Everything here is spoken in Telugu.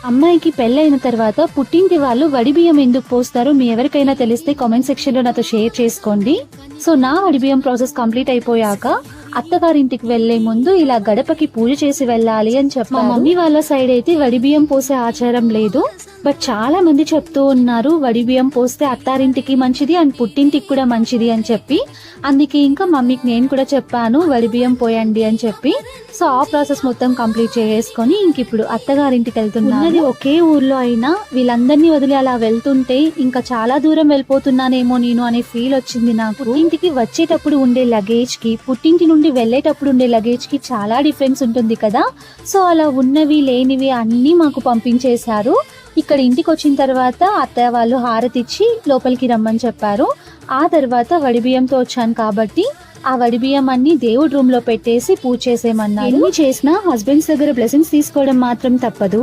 అమ్మాయికి పెళ్ళైన తర్వాత పుట్టింటి వాళ్ళు వడిబియ్యం ఎందుకు పోస్తారో మీ ఎవరికైనా తెలిస్తే కామెంట్ సెక్షన్ లో నాతో షేర్ చేసుకోండి. సో నా వడిబియ్యం ప్రాసెస్ కంప్లీట్ అయిపోయాక అత్తగారింటికి వెళ్లే ముందు ఇలా గడపకి పూజ చేసి వెళ్ళాలి అని చెప్పి మా మమ్మీ వాళ్ళ సైడ్ అయితే వడిబియ్యం పోసే ఆచారం లేదు. బట్ చాలా మంది చెప్తూ ఉన్నారు వడిబియ్యం పోస్తే అత్తారింటికి మంచిది అండ్ పుట్టింటికి కూడా మంచిది అని చెప్పి. అందుకే ఇంకా మమ్మీకి నేను కూడా చెప్పాను వడిబియ్యం పోయండి అని చెప్పి. సో ఆ ప్రాసెస్ మొత్తం కంప్లీట్ చేసుకొని ఇంక ఇప్పుడు అత్తగారింటికి వెళ్తున్నాను. ఒకే ఊర్లో అయినా వీళ్ళందరినీ వదిలి అలా వెళ్తుంటే ఇంకా చాలా దూరం వెళ్ళిపోతున్నానేమో నేను అనే ఫీల్ వచ్చింది నాకు. ఇంటికి వచ్చేటప్పుడు ఉండే లగేజ్ కి పుట్టింటి నుండి వెళ్ళేటప్పుడు ఉండే లగేజ్ కి చాలా డిఫరెన్స్ ఉంటుంది కదా. సో అలా ఉన్నవి లేనివి అన్ని మాకు పంపించేశారు. ఇక్కడ ఇంటికి వచ్చిన తర్వాత అత్తయ్య వాళ్ళు హారతి ఇచ్చి లోపలికి రమ్మని చెప్పారు. ఆ తర్వాత వడిబియ్యంతో వచ్చాను కాబట్టి ఆ వడిబియ్యం అన్ని దేవుడి రూమ్ లో పెట్టేసి పూజ చేసేయమన్నారు. ఎన్ని చేసినా హస్బెండ్స్ దగ్గర బ్లెస్సింగ్స్ తీసుకోవడం మాత్రం తప్పదు.